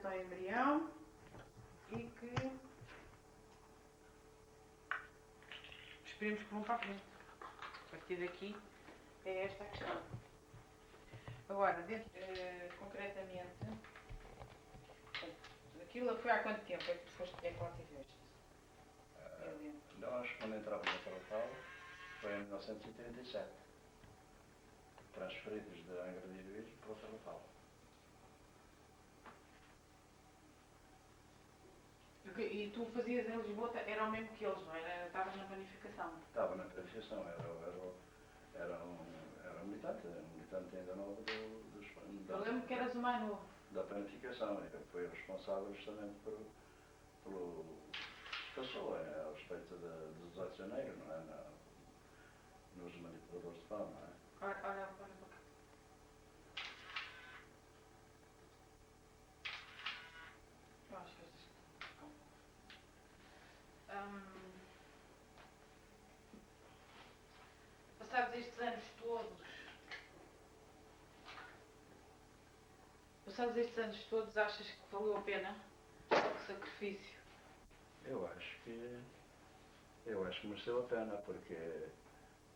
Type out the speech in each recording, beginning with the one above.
relativamente ao embrião e que esperemos que vão para a frente. A partir daqui é esta a questão. Agora, concretamente, aquilo foi há quanto tempo é que tu foste, é que lá tiveste? Nós, quando entramos na Tarrafal, foi em 1937. Transferidos de Angra de Heroísmo para o Tarrafal. E tu fazias em Lisboa, era o mesmo que eles, não era? Estavas na planificação? Estava na planificação, era um militante ainda novo Eu lembro que eras o mais novo. Da planificação, eu fui responsável justamente pelo que passou a respeito de 18 de janeiro, não é? Nos manipuladores de pão, não é? Olha para cá. Eu acho que estas passados estes anos todos, achas que valeu a pena o sacrifício? Eu acho que mereceu a pena, porque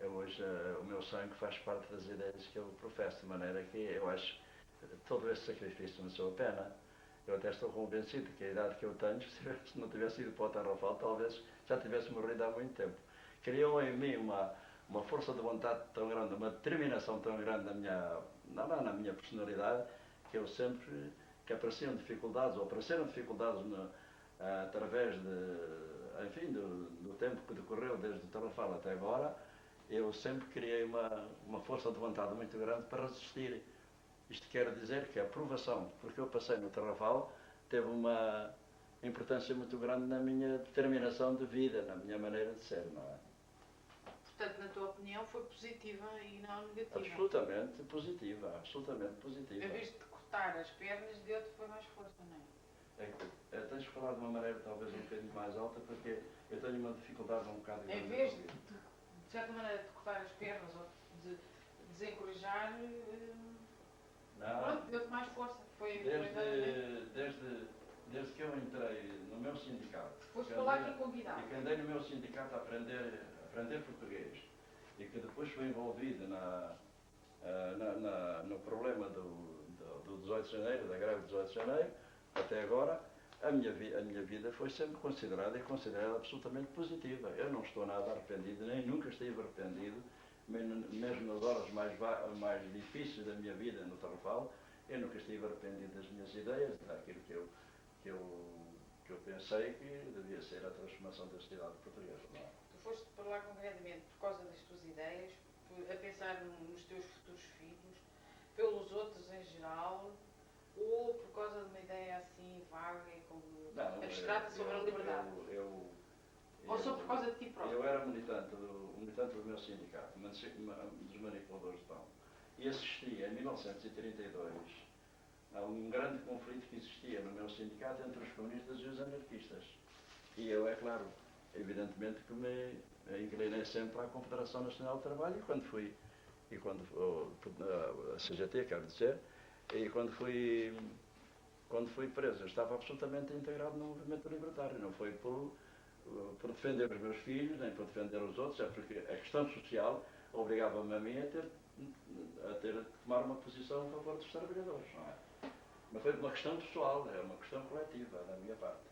hoje o meu sangue faz parte das ideias que eu professo, de maneira que eu acho que todo esse sacrifício mereceu a pena. Eu até estou convencido que a idade que eu tenho, se não tivesse ido para o Tarrafal, talvez já tivesse morrido há muito tempo. Criou em mim uma força de vontade tão grande, uma determinação tão grande na minha personalidade, que eu sempre que apareciam dificuldades, ou apareceram dificuldades através do tempo que decorreu desde o Tarrafal até agora, eu sempre criei uma força de vontade muito grande para resistir. Isto quer dizer que a aprovação, porque eu passei no Tarrafal, teve uma importância muito grande na minha determinação de vida, na minha maneira de ser, não é? Portanto, na tua opinião, foi positiva e não negativa? Absolutamente positiva, absolutamente positiva. Em vez de cortar as pernas, deu-te foi mais força, não é? Tens de falar de uma maneira talvez um bocadinho mais alta, porque eu tenho uma dificuldade um bocado grande. Em vez de certa maneira, de cortar as pernas ou de desencorajar, pronto, deu-te mais força. Desde que eu entrei no meu sindicato, foste para lá aqui convidado, e que andei no meu sindicato a aprender português, e que depois fui envolvido no problema do 18 de janeiro, da greve do 18 de janeiro, até agora, a minha vida foi sempre considerada absolutamente positiva. Eu não estou nada arrependido, nem nunca estive arrependido, mesmo nas horas mais difíceis da minha vida no Tarrafal, eu nunca estive arrependido das minhas ideias, daquilo que eu pensei que devia ser a transformação da sociedade portuguesa. Não é? Tu foste para lá concretamente por causa das tuas ideias, a pensar nos teus futuros filhos, pelos outros em geral, ou por causa de uma ideia assim vaga e abstrata sobre a liberdade? Ou só por causa de ti próprio? Eu era militante do meu sindicato, dos manipuladores de pão, e assisti em 1932 a um grande conflito que existia no meu sindicato entre os comunistas e os anarquistas. E eu, é claro, evidentemente que me inclinei sempre à Confederação Nacional do Trabalho, a CGT, quero dizer, e quando fui preso, eu estava absolutamente integrado no movimento libertário, não foi por defender os meus filhos, nem por defender os outros, é porque a questão social obrigava-me a mim a ter de tomar uma posição a favor dos trabalhadores, não é? Não foi uma questão pessoal, é uma questão coletiva da minha parte.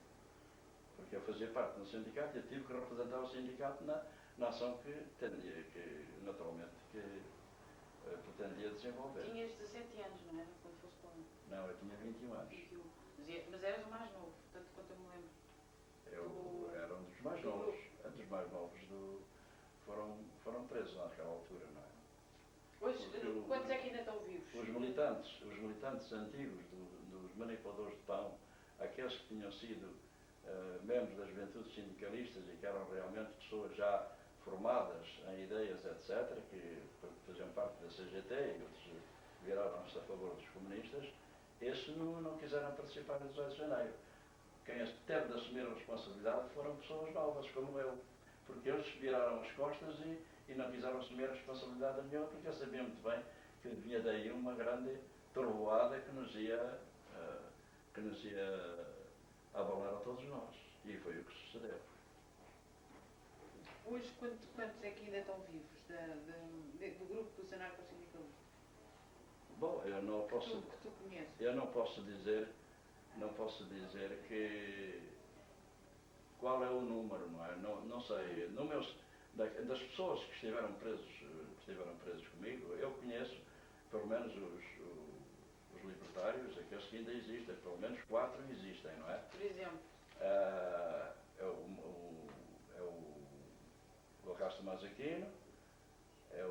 Porque eu fazia parte do sindicato e eu tive que representar o sindicato na ação que naturalmente pretendia desenvolver. Tinhas 17 anos, não era? Quando foste para lá? Não, eu tinha 21 anos. 21. Mas eras o mais novo, tanto quanto eu me lembro. Eu era um dos mais novos. Dos mais novos foram presos naquela altura, não é? Hoje, quantos é que ainda estão vivos? Os militantes antigos dos manipuladores de pão, aqueles que tinham sido membros das juventudes sindicalistas e que eram realmente pessoas já formadas em ideias, etc., que faziam parte da CGT e outros viraram-se a favor dos comunistas, esses não quiseram participar no 18 de janeiro. Quem teve de assumir a responsabilidade foram pessoas novas, como eu, porque eles viraram as costas e não quiseram assumir a responsabilidade nenhuma, porque eu sabia muito bem que vinha daí uma grande trovoada que nos ia que nos ia abalar a todos nós. E foi o que sucedeu. Hoje, quantos é que ainda estão vivos do grupo dos anarcossindicalistas? Bom, eu não posso, Que tu conheces? eu não posso dizer que qual é o número, não é? Não sei. Das pessoas que estiveram presos comigo, eu conheço pelo menos os libertários, aqueles que ainda existem, pelo menos 4 existem, não é? Por exemplo? É o Arrasto Mazaquino, é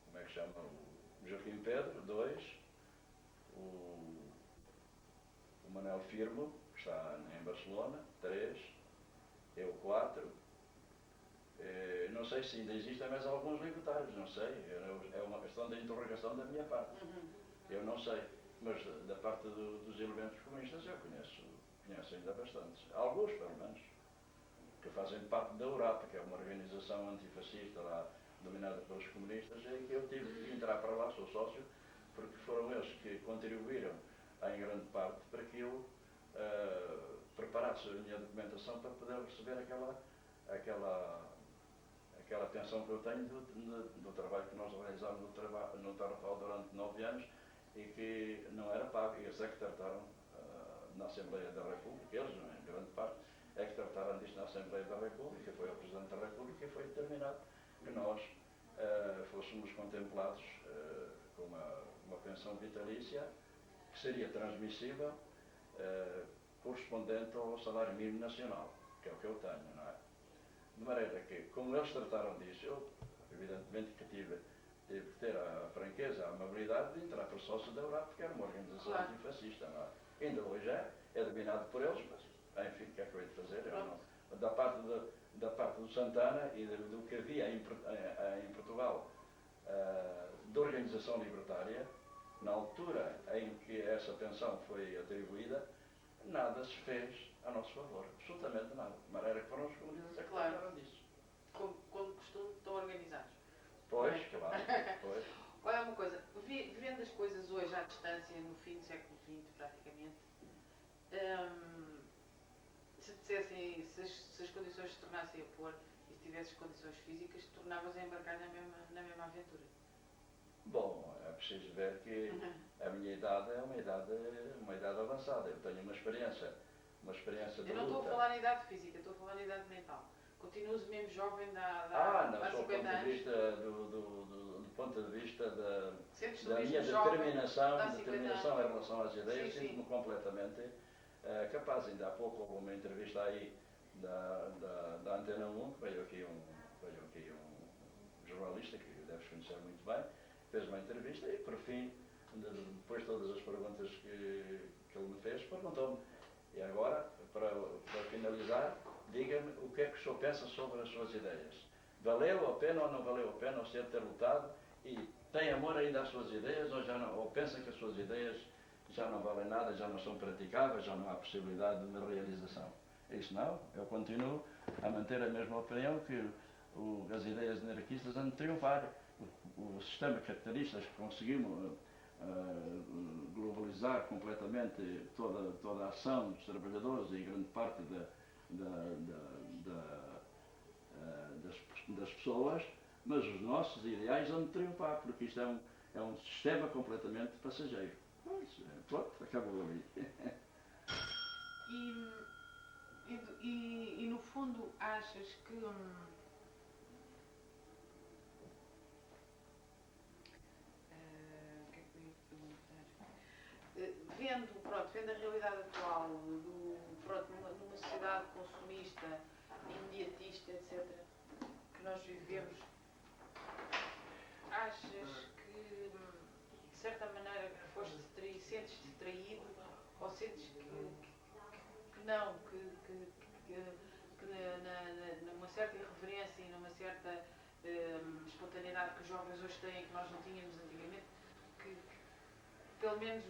como é que chama? O Joaquim Pedro, 2, o Manuel Firmo, que está em Barcelona, 3, eu 4. Não sei se ainda existem mais alguns libertários, não sei. É uma questão de interrogação da minha parte. Eu não sei. Mas da parte dos elementos comunistas eu conheço ainda bastantes. Alguns, pelo menos, que fazem parte da URAP, que é uma organização antifascista lá, dominada pelos comunistas, e que eu tive que entrar para lá, sou sócio, porque foram eles que contribuíram, em grande parte, para que eu preparasse a minha documentação para poder receber aquela pensão que eu tenho do trabalho que nós realizámos no Tarrafal durante 9 anos e que não era pago. E eles é que trataram na Assembleia da República, eles, em grande parte, é que trataram disto na Assembleia da República, foi o Presidente da República e foi determinado que nós fôssemos contemplados com uma pensão vitalícia que seria transmissível correspondente ao salário mínimo nacional, que é o que eu tenho, não é? De maneira que, como eles trataram disso, eu, evidentemente, que tive que ter a franqueza, a amabilidade de entrar para sócio da URAP, porque era uma organização antifascista, não é? Ainda hoje é dominado por eles, mas, enfim, o que é que eu hei de fazer? Eu não, da parte do Santana e do que havia em Portugal de organização libertária, na altura em que essa pensão foi atribuída, nada se fez a nosso favor, absolutamente nada. De maneira que foram os comunistas a que trataram disso. Como costume, estão organizados. Pois, claro. Pois. Olha uma coisa, vendo as coisas hoje à distância, no fim do século XX praticamente, se dissessem, se as condições se tornassem a pôr e se tivesses condições físicas, tornavas a embarcar na mesma aventura? Bom, é preciso ver que a minha idade é uma idade avançada. Eu tenho uma experiência de luta. Eu não estou a falar na idade física, estou a falar na idade mental. Continuas mesmo jovem há 50 anos? Do ponto de vista da minha determinação em relação às ideias, sim, sinto-me completamente capaz. Ainda há pouco houve uma entrevista aí da Antena 1, que veio aqui um jornalista que deves conhecer muito bem, fez uma entrevista e, por fim, depois de todas as perguntas que ele me fez, perguntou-me: e agora, para finalizar, diga-me o que é que o senhor pensa sobre as suas ideias. Valeu a pena ou não valeu a pena o senhor ter lutado e tem amor ainda às suas ideias ou pensa que as suas ideias já não valem nada, já não são praticáveis, já não há possibilidade de realização? Isso não, eu continuo a manter a mesma opinião que as ideias anarquistas han de triunfar. O sistema capitalista que conseguimos globalizar completamente toda a ação dos trabalhadores e grande parte das pessoas, mas os nossos ideais hão de triunfar, porque isto é um sistema completamente passageiro. Pronto, acabou ali. E no fundo achas que vendo a realidade atual, numa sociedade consumista, imediatista, etc., que nós vivemos, achas que, de certa maneira, sentes-te traído ou sentes que não, numa certa irreverência e numa certa espontaneidade que os jovens hoje têm, que nós não tínhamos antigamente, que pelo menos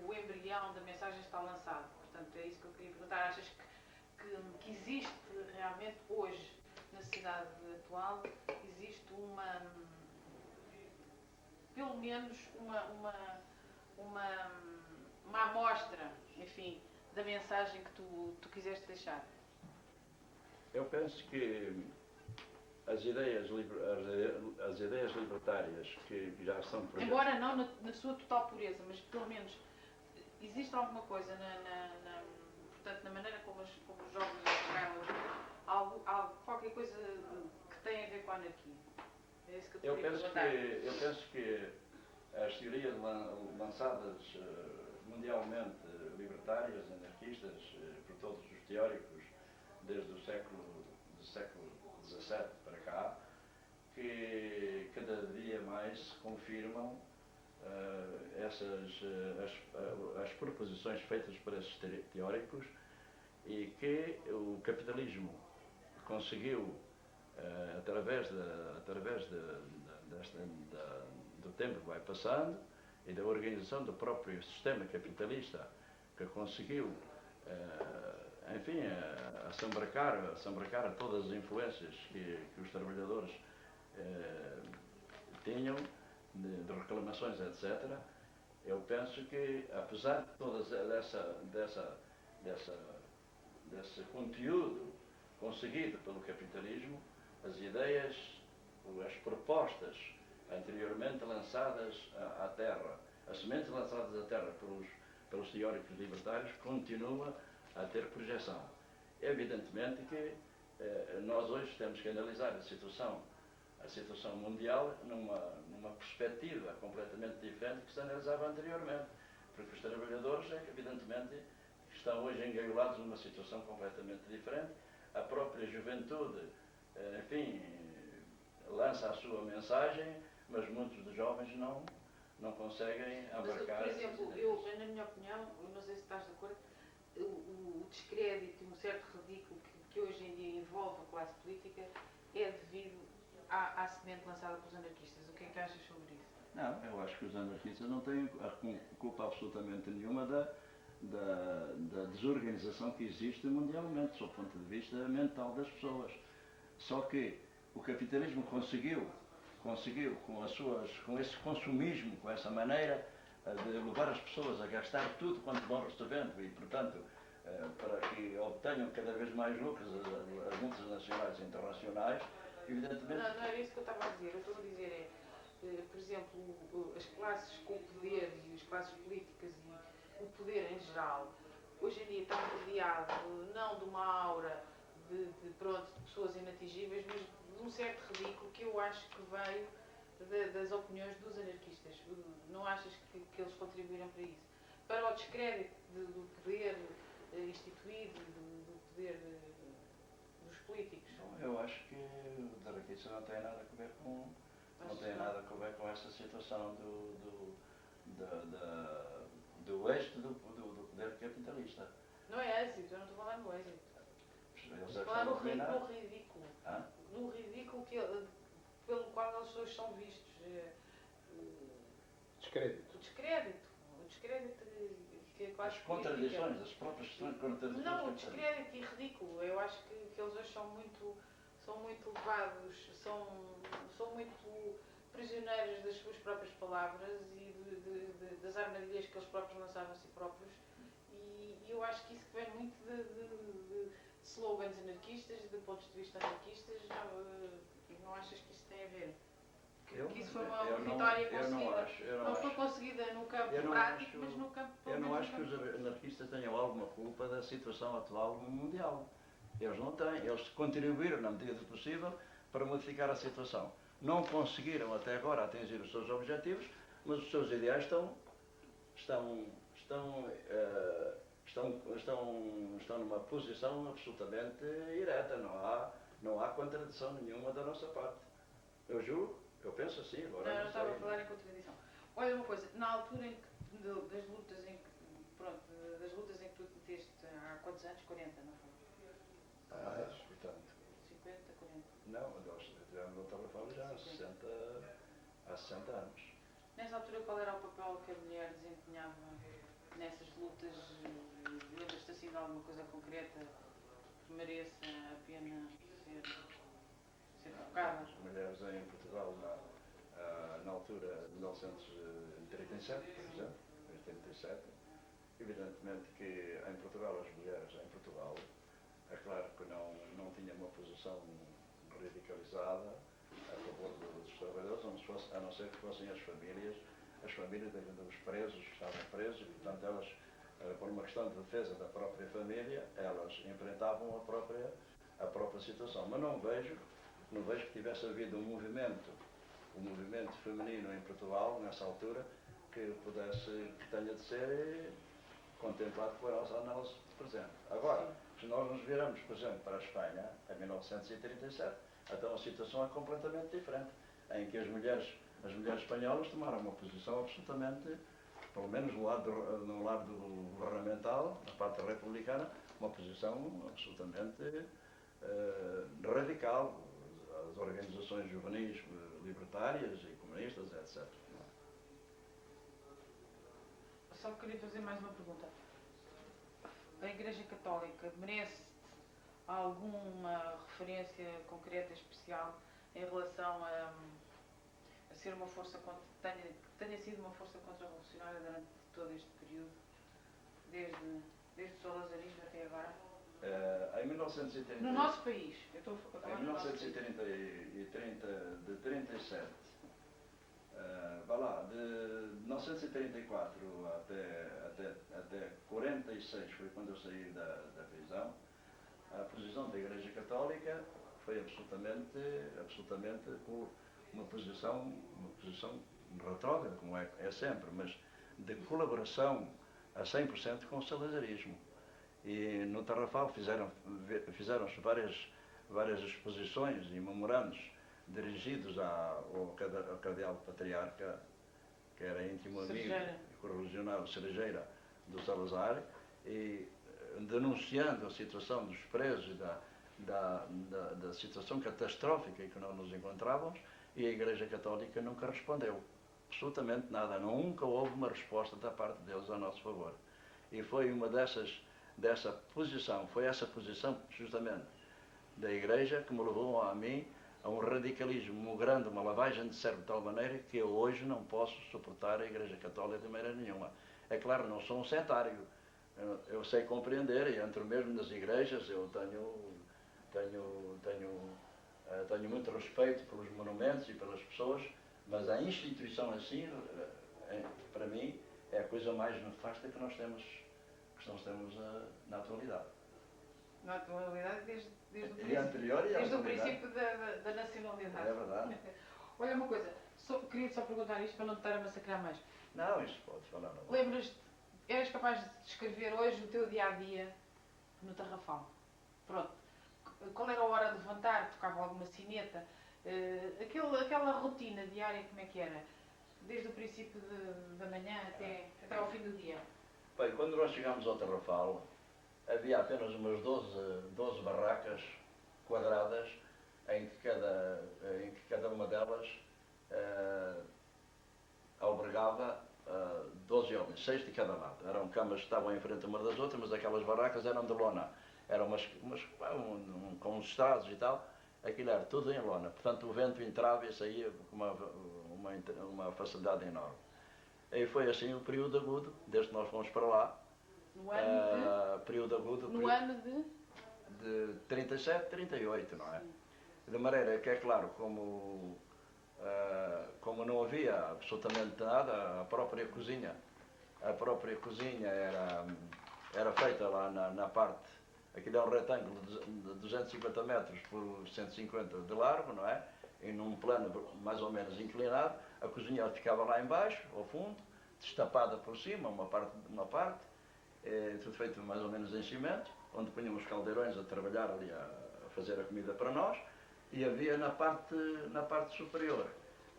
o embrião da mensagem está lançado? Portanto, é isso que eu queria perguntar. Achas que existe realmente hoje, na sociedade atual, existe pelo menos uma uma amostra, enfim, da mensagem que tu quiseste deixar? Eu penso que as ideias libertárias que já são presentes. Embora não na sua total pureza, mas pelo menos existe alguma coisa portanto, na maneira como os jovens jogaram a vida, qualquer coisa que tem a ver com a anarquia. É isso que eu penso que as teorias lançadas mundialmente, libertárias, anarquistas, por todos os teóricos, desde o século XVII para cá, que cada dia mais confirmam as proposições feitas por esses teóricos, e que o capitalismo conseguiu, através do tempo que vai passando e da organização do próprio sistema capitalista, que conseguiu, enfim, assambarcar todas as influências que os trabalhadores tinham, de reclamações, etc. Eu penso que, apesar de todas desse conteúdo conseguido pelo capitalismo, as ideias, as propostas anteriormente lançadas à terra, as sementes lançadas à terra pelos teóricos libertários, continuam a ter projeção. Evidentemente que nós hoje temos que analisar a situação mundial numa perspectiva completamente diferente que se analisava anteriormente, porque os trabalhadores, evidentemente, estão hoje engaiolados numa situação completamente diferente. A própria juventude, enfim, lança a sua mensagem, mas muitos dos jovens não conseguem abarcar. Por exemplo, na minha opinião, não sei se estás de acordo, o descrédito e um certo ridículo que hoje em dia envolve a classe política é devido à semente lançada pelos anarquistas. O que é que achas sobre isso? Não, eu acho que os anarquistas não têm culpa absolutamente nenhuma da desorganização que existe mundialmente, do ponto de vista mental das pessoas. Só que o capitalismo conseguiu com esse consumismo, com essa maneira de levar as pessoas a gastar tudo quanto vão recebendo e, portanto, para que obtenham cada vez mais lucros as multinacionais e internacionais, evidentemente... Não era isso que eu estava a dizer. Eu estou a dizer por exemplo, as classes com poder e as classes políticas e o poder em geral, hoje em dia está rodeado não de uma aura de pessoas inatingíveis, mas de um certo ridículo que eu acho que veio das opiniões dos anarquistas. Não achas que eles contribuíram para isso? Para o descrédito do poder instituído, do poder dos políticos? Eu acho que os anarquistas não têm nada a ver com essa situação do êxito do poder capitalista. Não é êxito, eu não estou falando do êxito. Estou falando do ridículo. Do ridículo pelo qual eles hoje são vistos. Descrédito. O descrédito que a classe as contradições, as próprias contradições. Não, o descrédito e ridículo. Eu acho que eles hoje são muito levados, são muito prisioneiros das suas próprias palavras e das armadilhas que eles próprios lançavam a si próprios. E eu acho que isso vem muito de slogans anarquistas, de pontos de vista anarquistas. Não achas que isso tem a ver? Que isso foi uma vitória conseguida. Não foi conseguida no campo prático, mas no campo... Eu não acho que os anarquistas tenham alguma culpa da situação atual mundial. Eles não têm. Eles contribuíram, na medida do possível, para modificar a situação. Não conseguiram até agora atingir os seus objetivos, mas os seus ideais estão numa posição absolutamente ereta. Não há contradição nenhuma da nossa parte. Eu juro, eu penso assim. Agora não estava a falar em contradição. Olha uma coisa, na altura das lutas em que tu te meteste, há quantos anos? 40, não foi? Portanto. 50, 40? Não, eu estava a falar já há 60 anos. Nessa altura, qual era o papel que a mulher desempenhava nessas lutas? Lembras-te assim de alguma coisa concreta que mereça a pena ser tocada? As mulheres em Portugal, na altura de 1937, por exemplo, 87, evidentemente que em Portugal as mulheres, em Portugal, é claro que não tinha uma posição radicalizada a favor dos trabalhadores, a não ser que fossem as famílias dos presos que estavam presos, e portanto elas, por uma questão de defesa da própria família, elas enfrentavam a própria situação. Mas não vejo que tivesse havido um movimento feminino em Portugal, nessa altura, que tenha de ser contemplado com a nossa análise presente. Agora, se nós nos viramos, por exemplo, para a Espanha, em 1937, então a situação é completamente diferente, em que as mulheres espanholas tomaram uma posição absolutamente, pelo menos no lado governamental, na parte republicana, uma posição absolutamente radical. As organizações juvenis libertárias e comunistas, etc. Só queria fazer mais uma pergunta. A Igreja Católica merece alguma referência concreta, especial, em relação a ser uma força tenha sido uma força contra-revolucionária durante todo este período, desde o salazarismo até agora? Em 1930, no nosso país, eu estou a falar em 1937, vá lá, de 1934 até 46, foi quando eu saí da prisão, a posição da Igreja Católica foi absolutamente uma posição retrógrada, como é sempre, mas de colaboração a 100% com o salazarismo. E no Tarrafal fizeram-se várias exposições e memorandos dirigidos ao cardeal patriarca, que era íntimo amigo e correligionário Cerejeira do Salazar, e denunciando a situação dos presos e da situação catastrófica em que nós nos encontrávamos, e a Igreja Católica nunca respondeu. Absolutamente nada. Nunca houve uma resposta da parte deles a nosso favor. E foi essa posição justamente da Igreja que me levou a mim a um radicalismo grande, uma lavagem de cérebro de tal maneira que eu hoje não posso suportar a Igreja Católica de maneira nenhuma. É claro, não sou um sectário. Eu sei compreender, e entro mesmo nas igrejas, eu tenho muito respeito pelos monumentos e pelas pessoas, mas a instituição assim, para mim, é a coisa mais nefasta que nós temos na atualidade. Na atualidade, desde o princípio da nacionalidade. É verdade. Olha uma coisa, queria só perguntar isto para não te estar a massacrar mais. Não, isto pode falar. Lembras-te, eras capaz de descrever hoje o teu dia-a-dia no Tarrafal? Pronto. Qual era a hora de levantar? Tocava alguma sineta? Aquela rotina diária, como é que era? Desde o princípio da manhã até ao fim do dia? Bem, quando nós chegámos ao Tarrafal, havia apenas umas 12 barracas quadradas em que cada uma delas albergava 12 homens, 6 de cada lado. Eram camas que estavam em frente uma das outras, mas aquelas barracas eram de lona. Eram com uns estrados e tal, aquilo era tudo em lona. Portanto, o vento entrava e saía com uma facilidade enorme. E foi assim o período agudo, desde que nós fomos para lá. No ano período agudo. No ano de 37, 38, não é? Sim. De maneira que, é claro, como não havia absolutamente nada, a própria cozinha era feita lá na parte, aquilo é um retângulo de 250 metros por 150 de largo, não é? E num plano mais ou menos inclinado, a cozinha ficava lá embaixo, ao fundo, destapada por cima, uma parte, tudo feito mais ou menos em cimento, onde punham os caldeirões a trabalhar ali a fazer a comida para nós, e havia na parte superior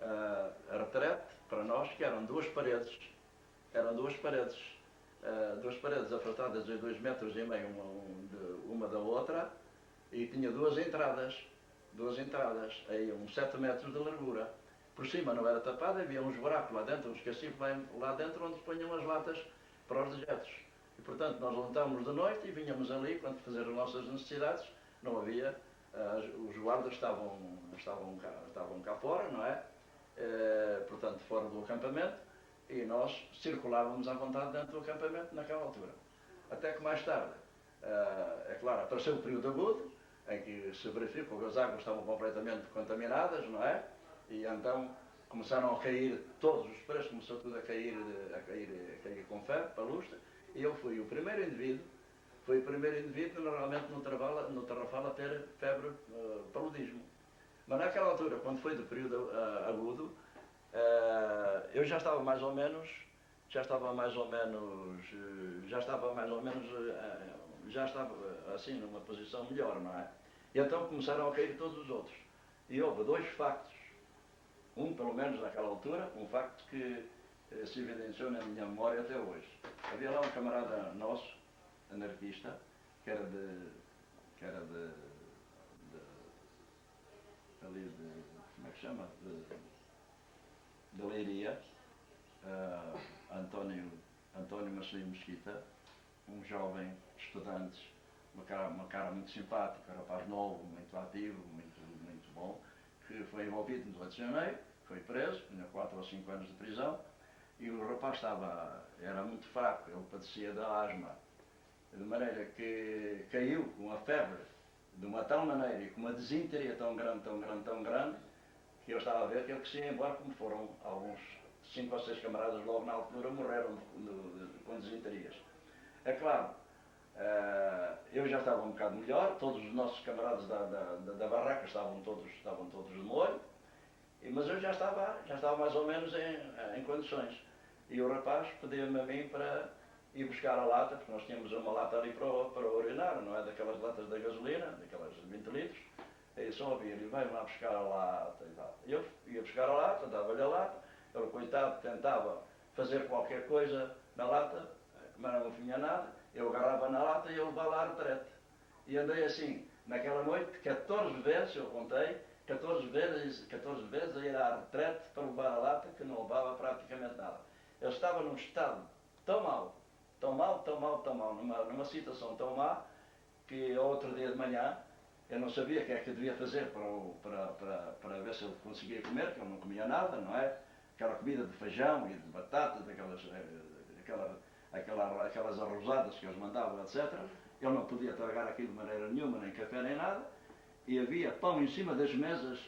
a retrete para nós, que eram duas paredes afastadas de 2,5 metros uma da outra, e tinha duas entradas, aí uns 7 metros de largura. Por cima não era tapada, havia uns buracos lá dentro, uns cacifos lá dentro, onde punham as latas para os dejetos. E, portanto, nós levantávamos de noite e vinhamos ali, quando fazer as nossas necessidades, não havia, os guardas estavam cá fora, não é? Portanto, fora do acampamento, e nós circulávamos à vontade dentro do acampamento naquela altura. Até que mais tarde, é claro, apareceu o período agudo, em que se verificou que as águas estavam completamente contaminadas, não é? E então começaram a cair todos os preços, começou tudo a cair com febre, palustre, e eu fui o primeiro indivíduo normalmente no Tarrafal a ter febre, paludismo. Mas naquela altura, quando foi do período agudo, eu já estava mais ou menos assim numa posição melhor, não é? E então começaram a cair todos os outros. E houve dois factos, um pelo menos naquela altura, um facto que se evidenciou na minha memória até hoje. Havia lá um camarada nosso, anarquista, que era ali de, como é que chama? De Leiria, António Marcelino Mesquita, um jovem estudante, uma cara muito simpática, um rapaz novo, muito ativo, muito bom, que foi envolvido no 8 de janeiro, foi preso, tinha 4 ou 5 anos de prisão, e o rapaz era muito fraco, ele padecia de asma, de maneira que caiu com a febre de uma tal maneira e com uma desinteria tão grande, que eu estava a ver que ele se ia embora, como foram alguns 5 ou 6 camaradas logo na altura morreram com desinterias. É claro, eu já estava um bocado melhor, todos os nossos camaradas da barraca estavam todos de molho, mas eu já estava mais ou menos em condições. E o rapaz pediu-me a mim para ir buscar a lata, porque nós tínhamos uma lata ali para urinar, não é? Daquelas latas da gasolina, daquelas 20 litros. E só ouvia, ele veio lá buscar a lata e tal. Eu ia buscar a lata, dava-lhe a lata, ele, coitado, tentava fazer qualquer coisa na lata, mas não vinha nada, eu agarrava na lata e eu levava lá a retrete. E andei assim, naquela noite, 14 vezes, eu contei, 14 vezes a ir à retrete para levar a lata, que não levava praticamente nada. Eu estava num estado tão mau, numa situação tão má, que outro dia de manhã, eu não sabia o que é que eu devia fazer para ver se eu conseguia comer, que eu não comia nada, não é? Aquela comida de feijão e de batatas, aquelas arrozadas que eles mandavam, etc. Eu não podia tragar aquilo de maneira nenhuma, nem café, nem nada. E havia pão em cima das mesas.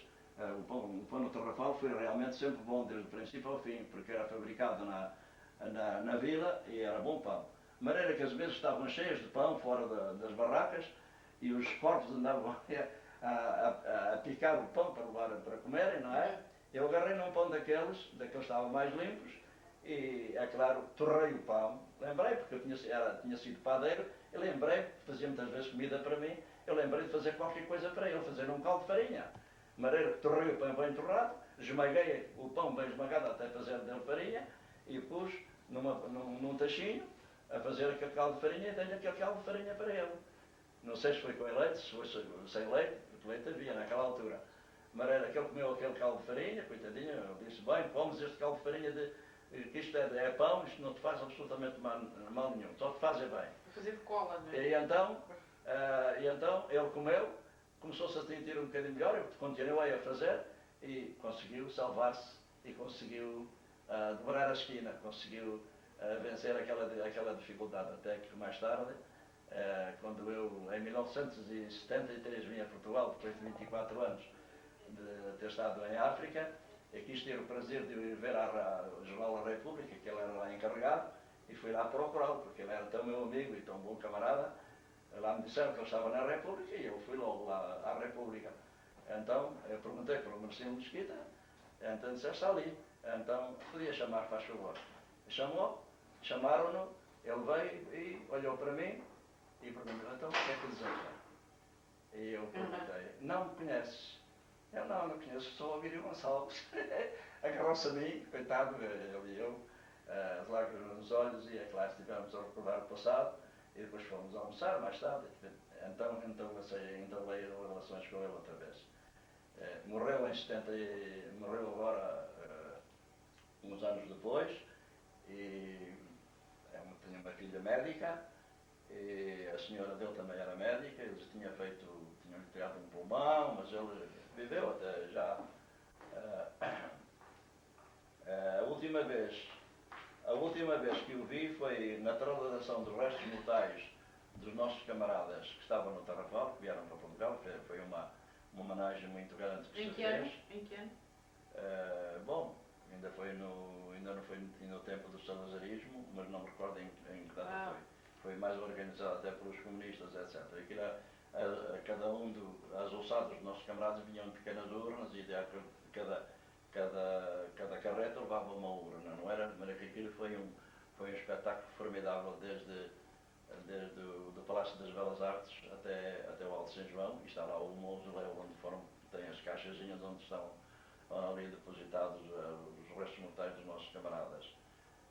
O pão no Tarrafal foi realmente sempre bom, desde o princípio ao fim, porque era fabricado na vila e era bom pão. De maneira que as mesas estavam cheias de pão fora das barracas e os corpos andavam a picar o pão para levar para comerem, não é? Eu agarrei num pão daqueles que estavam mais limpos e, é claro, torrei o pão. Lembrei, porque eu tinha sido padeiro, e lembrei, fazia muitas vezes comida para mim, eu lembrei de fazer qualquer coisa para ele, fazer um caldo de farinha. De maneira que torrei o pão bem torrado, esmaguei o pão bem esmagado até fazer dele farinha e pus num tachinho a fazer aquele caldo de farinha e dei-lhe aquele caldo de farinha para ele. Não sei se foi com leite, se foi sem leite, porque leite havia naquela altura. De maneira que ele comeu aquele caldo de farinha, coitadinho, eu disse, bem, comes este caldo de farinha, que isto é pão, isto não te faz absolutamente mal nenhum, só te faz bem. Para fazer de cola, não é? E então ele comeu, começou-se a sentir um bocadinho melhor, eu continuei a fazer e conseguiu salvar-se e conseguiu dobrar a esquina, conseguiu vencer aquela dificuldade, até que mais tarde, quando eu, em 1973, vim a Portugal, depois de 24 anos de ter estado em África, e quis ter o prazer de ir ver o Jornal da República, que ele era lá encarregado, e fui lá procurá-lo, porque ele era tão meu amigo e tão bom camarada. Lá me disseram que ele estava na República e eu fui logo lá à República. Então, eu perguntei pelo Marcelino Mesquita, então disse, está ali. Então, podia chamar, faz favor. Chamaram-no, ele veio e olhou para mim e perguntou, então, o que é que deseja? E eu perguntei, não me conheces? Eu não conheço, sou o Abílio Gonçalves. Agarrou-se a mim, coitado, ele e eu, as lágrimas nos olhos, e é claro, estivemos a recordar o passado, e depois fomos almoçar mais tarde. Então entablei relações com ele outra vez. Morreu morreu agora uns anos depois, e tinha uma filha médica, e a senhora dele também era médica, eles tinham tirado um pulmão, mas ele viveu até já. A última vez A última vez que o vi foi na trasladação dos restos mortais dos nossos camaradas que estavam no Tarrafal, que vieram para Portugal. Foi uma homenagem muito grande que Em se que ano? fez. Em que ano? Bom, ainda não foi no tempo do salazarismo, mas não me recordo em que data foi. Foi mais organizado até pelos comunistas, etc. Aquilo, cada as ossadas dos nossos camaradas vinham em pequenas urnas e cada carreta levava uma urna, não era? Mas aquilo foi um espetáculo formidável desde do Palácio das Belas Artes até o Alto São João, e está lá o mausoléu onde tem as caixazinhas onde estão ali depositados os restos mortais dos nossos camaradas.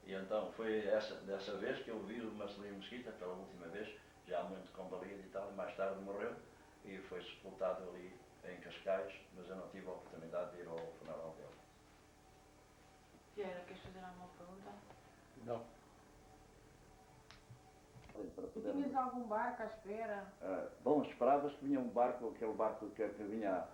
E então foi dessa vez que eu vi o Marcelino Mesquita pela última vez, já muito combalido e tal, e mais tarde morreu e foi sepultado ali em Cascais, mas eu não tive a oportunidade de ir ao funeral dele. Vieira, queres fazer alguma pergunta? Não. E tinhas algum barco à espera? Bom, esperavas que vinha um barco, aquele barco que vinha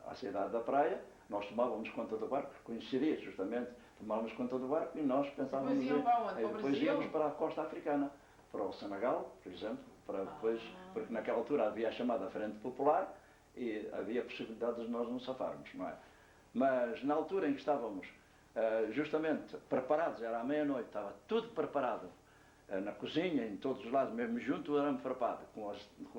à cidade da praia. Nós tomávamos conta do barco, coincidia justamente, tomávamos conta do barco e nós pensávamos depois iam para onde? Para o depois Brasil? íamos para a costa africana, para o Senegal, por exemplo, para depois, porque naquela altura havia a chamada Frente Popular e havia a possibilidade de nós não safarmos, não é? Mas na altura em que estávamos justamente preparados, era à meia-noite, estava tudo preparado, na cozinha, em todos os lados, mesmo junto o arame farpado, com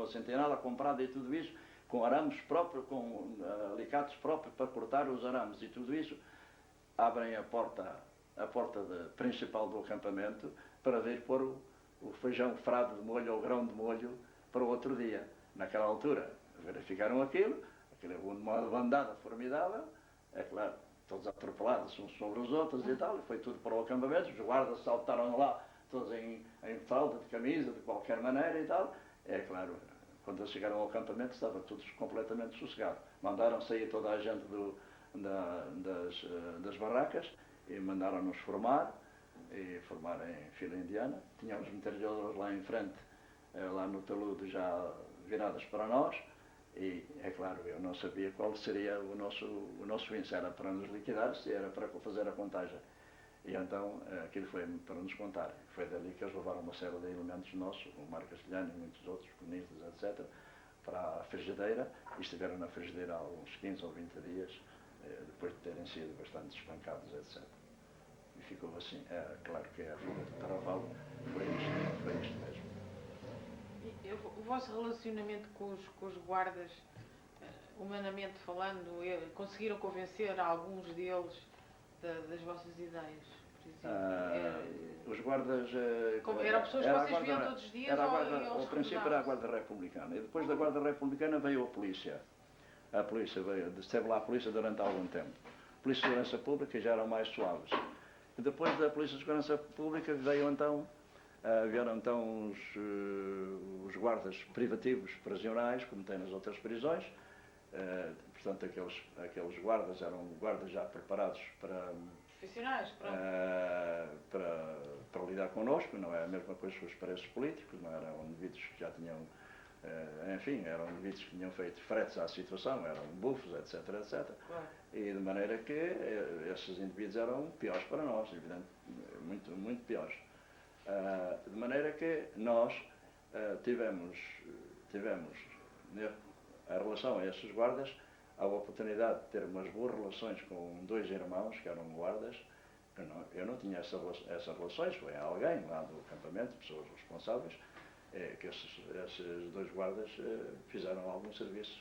a centenada comprada e tudo isso, com arames próprios, com alicates próprios para cortar os arames e tudo isso, abrem a porta principal do acampamento para vir pôr o feijão frado de molho ou grão de molho para o outro dia. Naquela altura verificaram aquilo uma bandada formidável, é claro, todos atropelados uns sobre os outros e tal, e foi tudo para o acampamento. Os guardas saltaram lá, todos em falda, de camisa, de qualquer maneira e tal. É claro, quando eles chegaram ao acampamento estava tudo completamente sossegado. Mandaram sair toda a gente das barracas e mandaram-nos formar em fila indiana. Tínhamos metralhadoras lá em frente, lá no talude, já viradas para nós. E, é claro, eu não sabia qual seria o nosso fim, se era para nos liquidar, se era para fazer a contagem. E então, aquilo foi para nos contar. Foi dali que eles levaram uma série de elementos nossos, o Mário Castelhano e muitos outros, comunistas, etc., para a frigideira, e estiveram na frigideira há uns 15 ou 20 dias, depois de terem sido bastante espancados, etc. E ficou assim. É claro que a fuga do Tarrafal foi isto mesmo. O vosso relacionamento com os guardas, humanamente falando, conseguiram convencer alguns deles das vossas ideias? Por exemplo? Os guardas... eram pessoas que vocês viam todos os dias? Ao princípio era a Guarda Republicana, e depois da Guarda Republicana veio a polícia. A polícia esteve lá a polícia durante algum tempo. A Polícia de Segurança Pública já eram mais suaves. E depois da Polícia de Segurança Pública vieram então os guardas privativos prisionais, como tem nas outras prisões. Portanto, aqueles guardas eram guardas já preparados profissionais, para lidar connosco. Não é a mesma coisa que os presos políticos, não eram indivíduos que já tinham, enfim, eram indivíduos que tinham feito fretes à situação, eram bufos, etc, etc. Claro. E de maneira que esses indivíduos eram piores para nós, evidente, muito, muito piores. De maneira que nós tivemos, em relação a esses guardas, a oportunidade de ter umas boas relações com dois irmãos que eram guardas. Eu não tinha essas relações, foi alguém lá do acampamento, pessoas responsáveis, que esses dois guardas fizeram algum serviço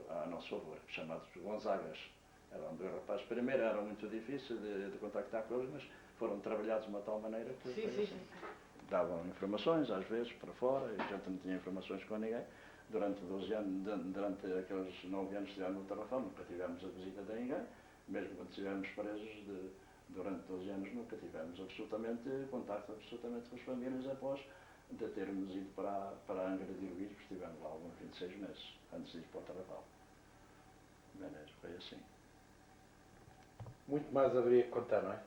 a nosso favor, chamados Gonzagas. Eram dois rapazes. Primeiro era muito difícil de contactar com eles, mas foram trabalhados de uma tal maneira que davam informações, às vezes, para fora, e a gente não tinha informações com ninguém. Durante 12 anos, durante aqueles 9 anos que estivemos no Tarrafal, nunca tivemos a visita de ninguém. Mesmo quando estivemos presos, durante 12 anos, nunca tivemos contacto com as famílias após de termos ido para a Angra de Heroísmo. Estivemos lá alguns 26 meses, antes de ir para o Tarrafal. Foi assim. Muito mais haveria que contar, não é?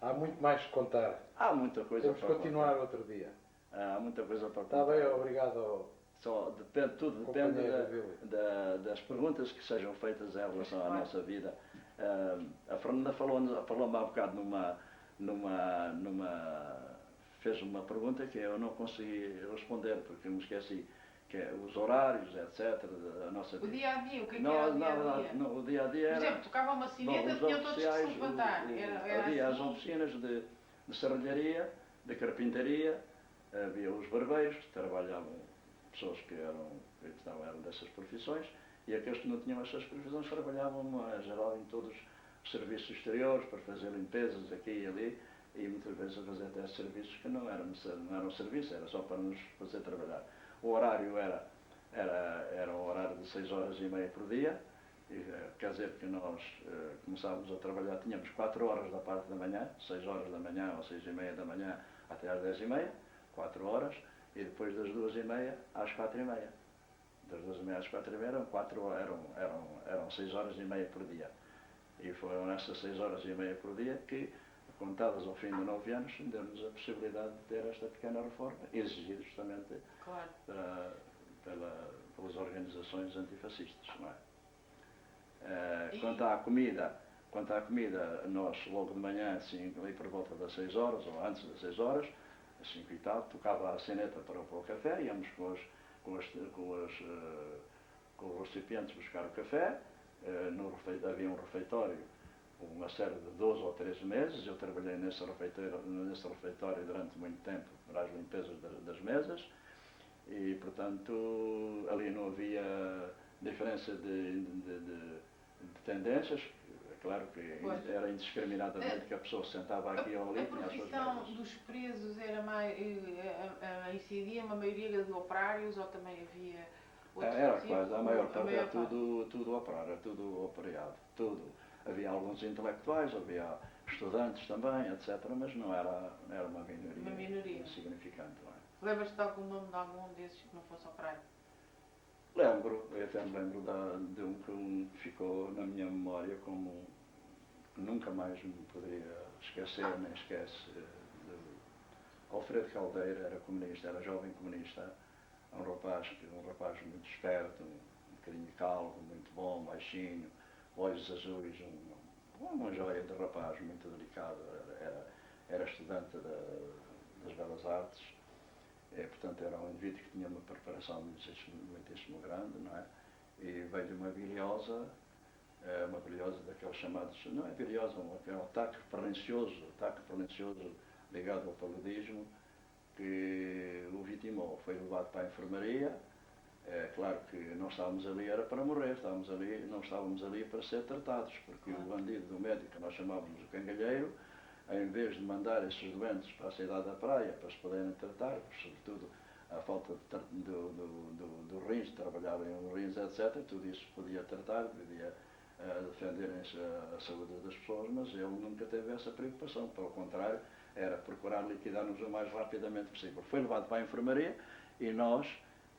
Há muito mais que contar. Há muita coisa para contar. Temos que continuar outro dia. Há muita coisa para contar. Está bem, obrigado. Tudo depende das perguntas que sejam feitas em relação à nossa vida A Fernanda falou-me há bocado fez uma pergunta que eu não consegui responder, porque me esqueci, que é os horários, etc. A nossa O dia-a-dia, o que é que não, era o dia-a-dia? não, o dia-a-dia era... Por exemplo, tocava uma sineta, tinham todos que se levantar. Havia as assim? oficinas de serralharia, de carpintaria, havia os barbeiros, que trabalhavam, pessoas que eram dessas profissões, e aqueles que não tinham essas profissões trabalhavam, em geral, em todos os serviços exteriores, para fazer limpezas aqui e ali, e muitas vezes a fazer até serviços que não eram serviços, era só para nos fazer trabalhar. O horário era um horário de 6h30 por dia, e, quer dizer que nós começávamos a trabalhar, tínhamos 4 horas da parte da manhã, 6 horas da manhã ou 6h30 da manhã até às 10h30, 4 horas, e depois das 2h30 às 4h30. Das 2h30 às 4h30 eram 6h30 por dia. E foram essas 6h30 por dia que, contadas ao fim de 9 anos, deu-nos a possibilidade de ter esta pequena reforma, exigida justamente Claro. pelas organizações antifascistas, não é? Quanto à comida, nós logo de manhã, assim, ali por volta das 6h, ou antes das 6h, às 5 e tal, tocava a sineta para o café, íamos com os recipientes buscar o café, havia um refeitório, uma série de 12 ou 13 meses, eu trabalhei nesse refeitório durante muito tempo para as limpezas das mesas, e portanto ali não havia diferença de tendências. É claro que era indiscriminadamente que a pessoa sentava aqui ou ali. A profissão dos presos era mais, incidia uma maioria de operários ou também havia outros Era tipos? quase, a maior parte era tudo operário, era tudo operado, tudo. Havia alguns intelectuais, havia estudantes também, etc., mas não era uma minoria insignificante. Lembras-te de algum nome de algum desses que não fosse operário? Lembro, eu até me lembro de um que ficou na minha memória como nunca mais me poderia esquecer, nem esquece. Alfredo Caldeira era comunista, era jovem comunista, um rapaz muito esperto, um bocadinho calvo, muito bom, baixinho, olhos azuis, uma joia de rapaz muito delicado, era estudante das Belas Artes. Portanto, era um indivíduo que tinha uma preparação muitíssimo grande, não é? E veio uma biliosa daqueles chamados, não é biliosa, é um ataque pernicioso ligado ao paludismo, que o vitimou. Foi levado para a enfermaria. É claro que não estávamos ali era para morrer, não estávamos ali para ser tratados, porque o bandido do médico, que nós chamávamos o cangalheiro, em vez de mandar esses doentes para a cidade da praia para se poderem tratar, sobretudo a falta do rins, trabalharem os rins, etc., tudo isso podia tratar, podia defenderem a saúde das pessoas, mas ele nunca teve essa preocupação, pelo contrário, era procurar liquidar-nos o mais rapidamente possível. Foi levado para a enfermaria e nós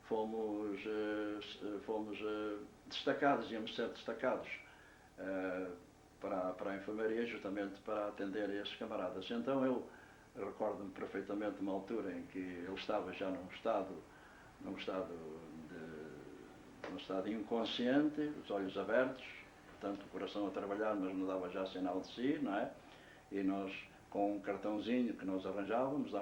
fomos destacados, íamos ser destacados para a enfermaria, justamente para atender a esses camaradas. Então eu recordo-me perfeitamente de uma altura em que ele estava já num estado inconsciente, os olhos abertos, portanto o coração a trabalhar, mas não dava já sinal de si, não é? E nós, com um cartãozinho que nós arranjávamos, a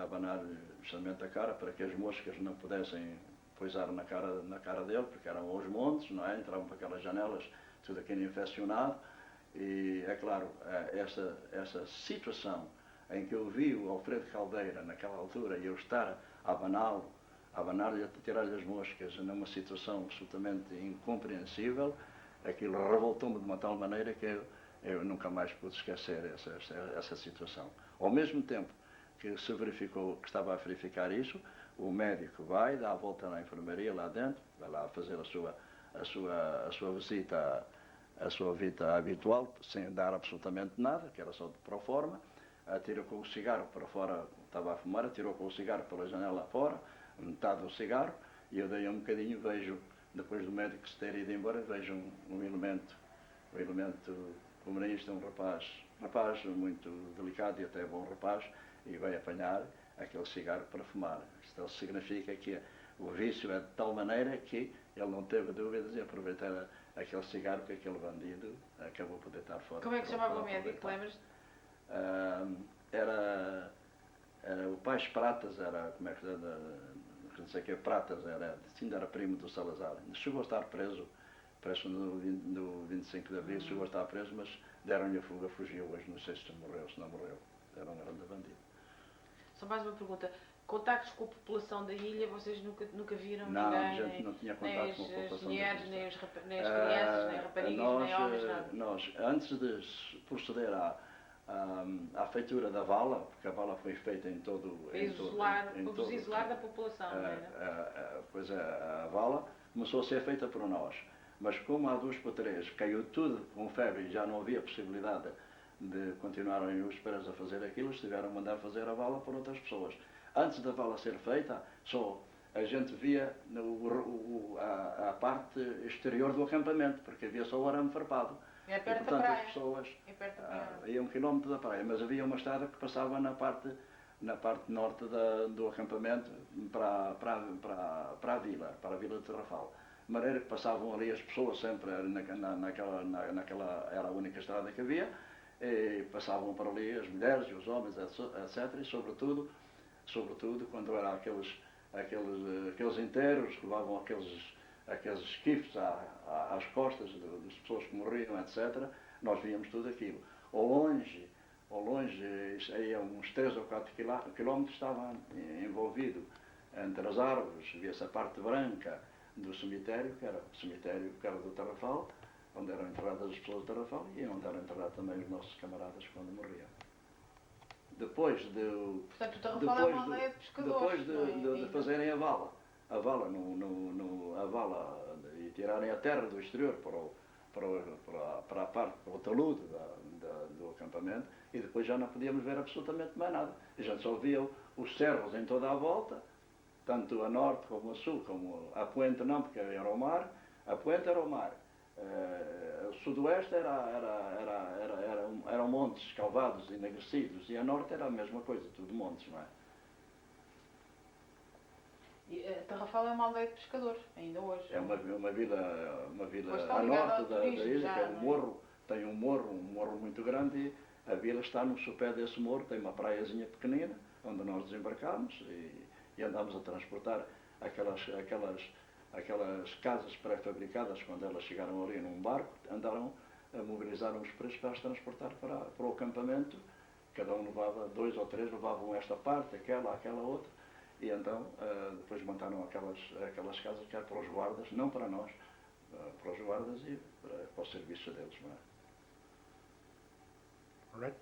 abanar-lhe justamente a cara, para que as moscas não pudessem poisar na cara dele, porque eram aos montes, não é? Entravam por aquelas janelas, tudo aquilo infeccionado, e é claro, essa situação em que eu vi o Alfredo Caldeira naquela altura e eu estar a abanar-lhe, a tirar-lhe as moscas numa situação absolutamente incompreensível, aquilo revoltou-me de uma tal maneira que eu nunca mais pude esquecer essa situação. Ao mesmo tempo que se verificou, que estava a verificar isso, o médico vai, dá a volta na enfermaria lá dentro, vai lá fazer a sua visita habitual, sem dar absolutamente nada, que era só de proforma, atirou com o cigarro para fora, estava a fumar, atirou com o cigarro pela janela fora, metade do cigarro, e eu dei um bocadinho, vejo, depois do médico se ter ido embora, vejo um elemento comunista, um rapaz muito delicado e até bom rapaz, e vai apanhar aquele cigarro para fumar. Isto significa que o vício é de tal maneira que ele não teve dúvidas em aproveitar aquele cigarro que aquele bandido acabou por deitar fora. Como é que se chamava o médico, lembras-te? Era o Pais Pratas, era, como é que não sei o que, Pratas, ainda era primo do Salazar. Chegou a estar preso, parece no 25 de Abril, chegou a estar preso, mas deram-lhe a fuga, fugiu hoje, não sei se morreu, se não morreu. Era um grande bandido. Só mais uma pergunta. Contactos com a população da ilha, vocês nunca viram Não, ninguém? a gente não tinha contato com a população. Nem as mulheres, nem as crianças, nem raparigas, nem homens, nada? Nós, antes de proceder à feitura da vala, porque a vala foi feita em todo... Para vos isolar da população, não era? Pois a vala começou a ser feita por nós. Mas como há 2 por 3 caiu tudo com febre e já não havia possibilidade de continuarem os presos a fazer aquilo, eles tiveram a mandar fazer a vala por outras pessoas. Antes da vala ser feita, só a gente via a parte exterior do acampamento, porque havia só o arame farpado. É perto e, portanto, da praia. as pessoas É a 1 quilómetro da praia, mas havia uma estrada que passava na parte norte do acampamento para a vila de Tarrafal. De maneira que passavam ali as pessoas sempre naquela era a única estrada que havia, e passavam por ali as mulheres e os homens, etc. E sobretudo quando eram aqueles inteiros que levavam aqueles esquifes às costas das pessoas que morriam, etc., nós víamos tudo aquilo. Ao longe, aí a uns 3 ou 4 quilómetros, estava envolvido entre as árvores, via-se a parte branca do cemitério, que era o cemitério do Tarrafal, onde eram enterradas as pessoas do Tarrafal e onde eram enterrados também os nossos camaradas quando morriam. Depois Portanto, o Tarrafal é uma aldeia de pescadores. Depois de fazerem a vala e tirarem a terra do exterior para a parte, para o talude do acampamento, e depois já não podíamos ver absolutamente mais nada. A gente só via os cerros em toda a volta, tanto a norte como a sul, como a poente não, porque era o mar, a poente era o mar. O sudoeste eram montes escalvados e enegrecidos, e a norte era a mesma coisa, tudo montes, não é? E Tarrafal é uma aldeia de pescadores, ainda hoje. É uma vila a norte da ilha, já, que é um morro, tem um morro muito grande, e a vila está no sopé desse morro, tem uma praiazinha pequenina, onde nós desembarcámos e andámos a transportar aquelas casas pré-fabricadas, quando elas chegaram ali num barco, andaram a mobilizar os presos para as transportar para o acampamento. Cada um levava, 2 ou 3 levavam esta parte, aquela outra, e então depois montaram aquelas casas que eram para os guardas, não para nós, para os guardas e para o serviço deles, não é? All right.